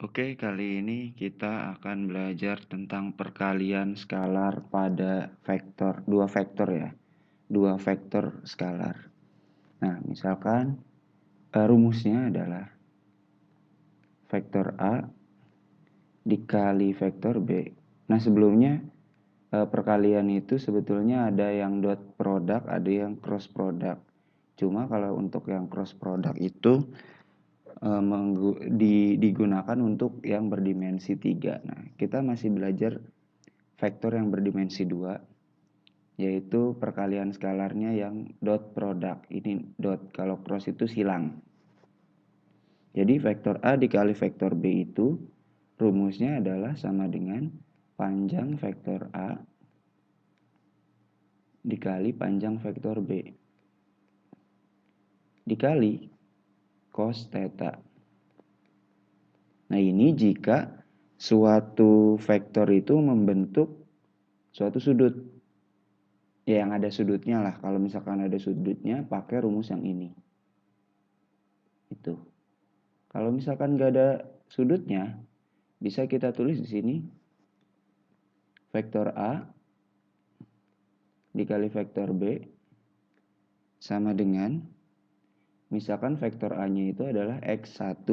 Oke, kali ini kita akan belajar tentang perkalian skalar pada dua vektor ya. Dua vektor skalar. Nah, misalkan rumusnya adalah vektor A dikali vektor B. Nah, sebelumnya perkalian itu sebetulnya ada yang dot product, ada yang cross product. Cuma kalau untuk yang cross product itu digunakan untuk yang berdimensi 3. Nah, kita masih belajar vektor yang berdimensi 2, yaitu perkalian skalarnya yang dot product. Ini dot, kalau cross itu silang. Jadi vektor A dikali vektor B itu rumusnya adalah sama dengan panjang vektor A dikali panjang vektor B dikali cos theta. Nah, ini jika suatu vektor itu membentuk suatu sudut. Ya, yang ada sudutnya lah. Kalau misalkan ada sudutnya, pakai rumus yang ini. Itu. Kalau misalkan nggak ada sudutnya, bisa kita tulis di sini vektor A dikali vektor B sama dengan, misalkan vektor A-nya itu adalah X1,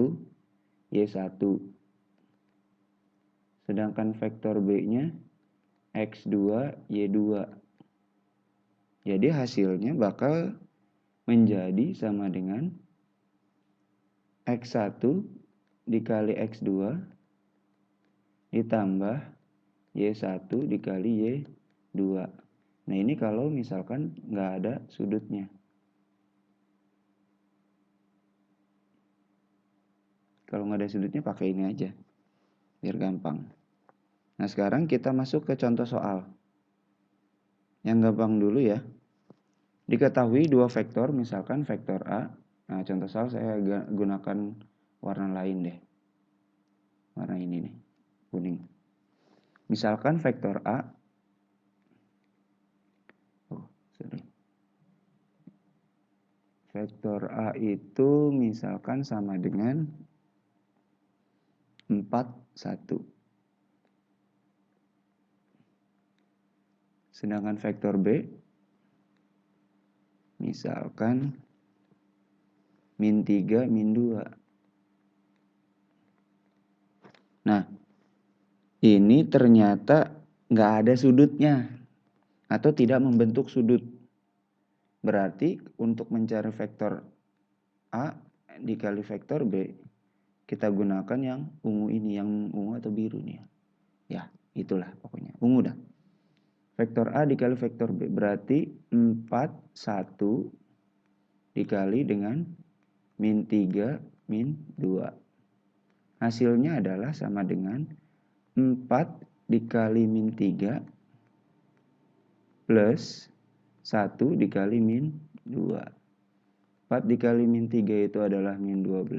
Y1. Sedangkan vektor B-nya X2, Y2. Jadi hasilnya bakal menjadi sama dengan X1 dikali X2 ditambah Y1 dikali Y2. Nah, ini kalau misalkan nggak ada sudutnya. Kalau nggak ada sudutnya pakai ini aja, biar gampang. Nah, sekarang kita masuk ke contoh soal. Yang gampang dulu ya. Diketahui dua vektor, misalkan vektor A. Nah, contoh soal saya gunakan warna lain deh. Warna ini nih, kuning. Misalkan vektor A. Vektor A itu misalkan sama dengan 4, 1. Sedangkan vektor B misalkan min 3, min 2. Nah, ini ternyata nggak ada sudutnya atau tidak membentuk sudut. Berarti untuk mencari vektor A dikali vektor B, kita gunakan yang ungu ini, yang ungu atau biru nih. Ya, itulah pokoknya. Ungu dah. Vektor A dikali vektor B berarti 4, 1 dikali dengan min 3, min 2. Hasilnya adalah sama dengan 4 dikali min 3 plus 1 dikali min 2. 4 dikali min 3 itu adalah min 12.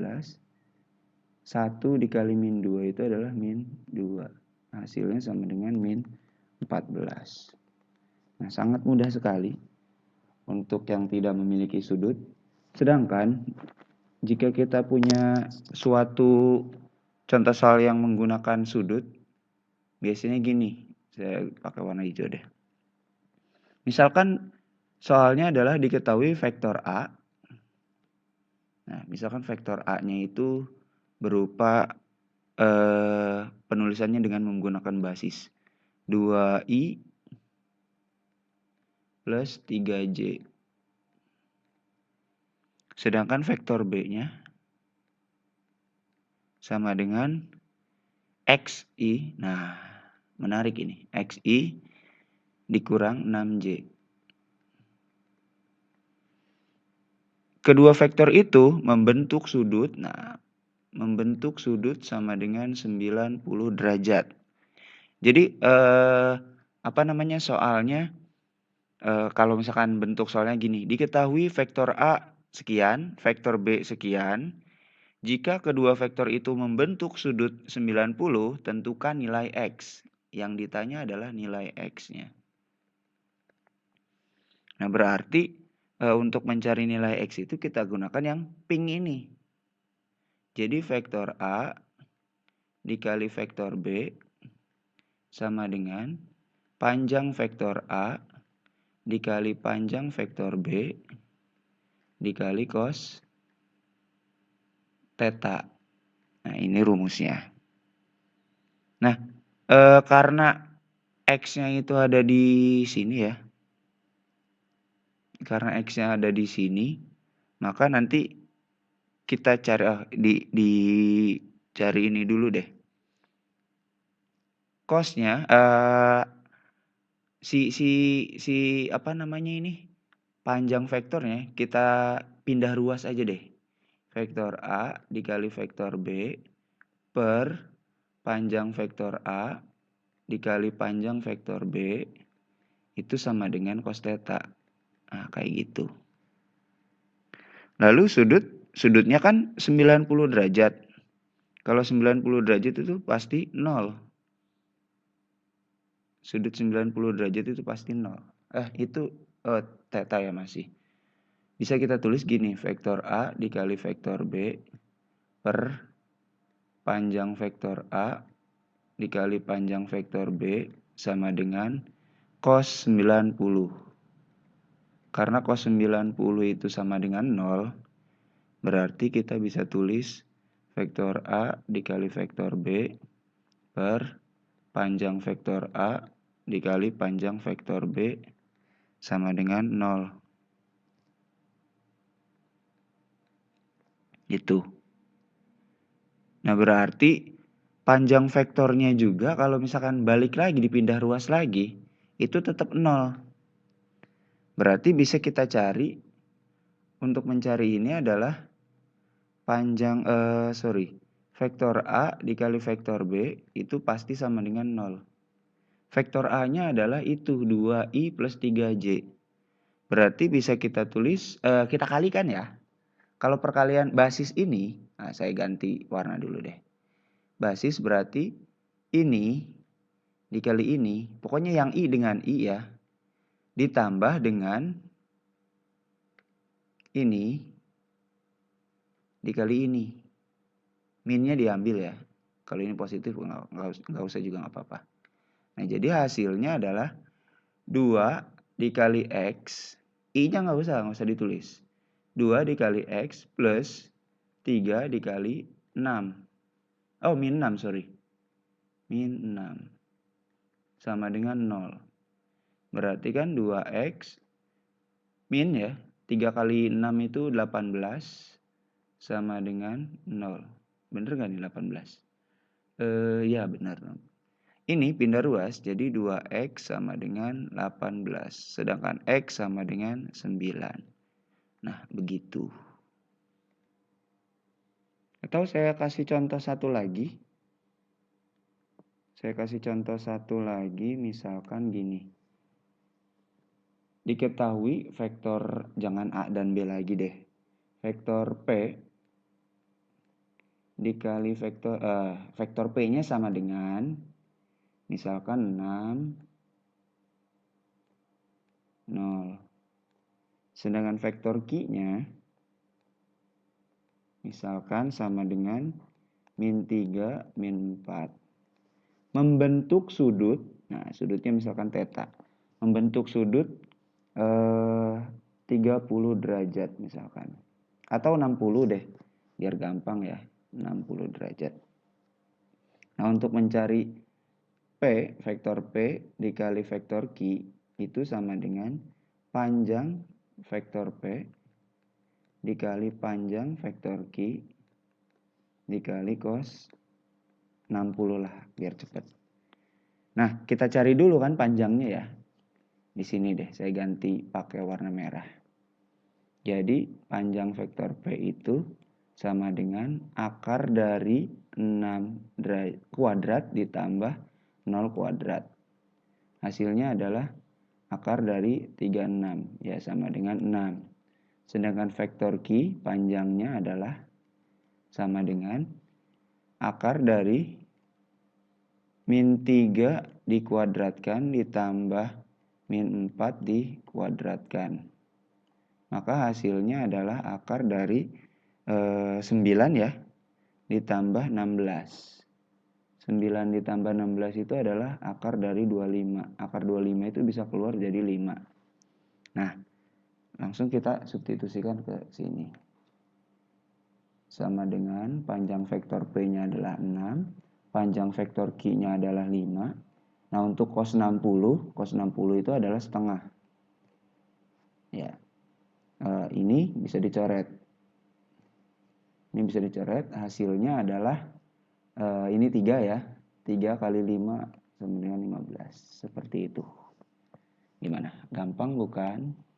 1 dikali min 2 itu adalah min 2. Hasilnya sama dengan min 14. Nah, sangat mudah sekali untuk yang tidak memiliki sudut. Sedangkan jika kita punya suatu contoh soal yang menggunakan sudut, biasanya gini. Saya pakai warna hijau deh. Misalkan soalnya adalah diketahui vektor A. Nah, misalkan vektor A-nya itu berupa penulisannya dengan menggunakan basis 2i plus 3j. Sedangkan vektor B-nya sama dengan xi. Nah, menarik ini. Xi dikurang 6j. Kedua vektor itu membentuk sudut. Nah, membentuk sudut sama dengan 90 derajat. Jadi soalnya kalau misalkan bentuk soalnya gini, diketahui vektor A sekian, vektor B sekian. Jika kedua vektor itu membentuk sudut 90, tentukan nilai X. Yang ditanya adalah nilai X-nya. Nah, berarti untuk mencari nilai X itu kita gunakan yang pink ini. Jadi vektor A dikali vektor B sama dengan panjang vektor A dikali panjang vektor B dikali cos theta. Nah, ini rumusnya. Nah, karena X-nya itu ada di sini ya. Karena X-nya ada di sini, maka nanti kita cari cari ini dulu deh. Cos-nya si apa namanya ini? Panjang vektornya kita pindah ruas aja deh. Vektor A dikali vektor B per panjang vektor A dikali panjang vektor B itu sama dengan cos theta. Nah, kayak gitu. Lalu sudutnya kan 90 derajat. Kalau 90 derajat itu pasti 0. Sudut 90 derajat itu pasti 0. Itu theta ya masih. Bisa kita tulis gini, vektor A dikali vektor B per panjang vektor A dikali panjang vektor B sama dengan cos 90. Karena cos 90 itu sama dengan 0, berarti kita bisa tulis vektor A dikali vektor B per panjang vektor A dikali panjang vektor B sama dengan 0. Gitu. Nah, berarti panjang vektornya juga kalau misalkan balik lagi dipindah ruas lagi, itu tetap 0. Berarti bisa kita cari, untuk mencari ini adalah panjang, vektor A dikali vektor B itu pasti sama dengan 0. Vektor A-nya adalah itu 2i plus 3j. Berarti bisa kita tulis, kita kalikan ya. Kalau perkalian basis ini, nah saya ganti warna dulu deh. Basis berarti ini dikali ini, pokoknya yang i dengan i ya, ditambah dengan ini dikali ini. Minnya diambil ya. Kalau ini positif nggak usah juga nggak apa-apa. Nah, jadi hasilnya adalah 2 dikali X. I-nya nggak usah ditulis. 2 dikali X plus 3 dikali 6. Oh, min 6, sorry. Min 6. Sama dengan 0. Berarti kan 2X min ya. 3 kali 6 itu 18. Sama dengan 0. Bener gak nih 18? Ya benar. Ini pindah ruas, jadi 2X sama dengan 18. Sedangkan X sama dengan 9. Nah, begitu. Atau saya kasih contoh satu lagi. Misalkan gini. Diketahui vektor, jangan A dan B lagi deh. Vektor P dikali vektor P-nya sama dengan misalkan 6, 0. Sedangkan vektor Q-nya misalkan sama dengan min 3, min 4. Membentuk sudut, nah sudutnya misalkan theta. Membentuk sudut 30 derajat misalkan. Atau 60 deh, biar gampang ya, 60 derajat. Nah, untuk mencari P, vektor P dikali vektor Q, itu sama dengan panjang vektor P dikali panjang vektor Q dikali cos 60 lah, biar cepat. Nah, kita cari dulu kan panjangnya ya. Di sini deh, saya ganti pakai warna merah. Jadi, panjang vektor P itu sama dengan akar dari 6 kuadrat ditambah 0 kuadrat. Hasilnya adalah akar dari 36, ya sama dengan 6. Sedangkan vektor Q panjangnya adalah sama dengan akar dari min 3 dikuadratkan ditambah min 4 dikuadratkan. Maka hasilnya adalah akar dari 9 ya, ditambah 16. 9 ditambah 16 itu adalah akar dari 25. Akar 25 itu bisa keluar jadi 5. Nah, langsung kita substitusikan ke sini. Sama dengan panjang vektor P-nya adalah 6, panjang vektor Q-nya adalah 5. Nah, untuk cos 60 itu adalah setengah. Ya. Ini bisa dicoret. Ini bisa dicoret, hasilnya adalah ini 3 ya. 3 kali 5 sama dengan 15. Seperti itu. Gimana? Gampang bukan?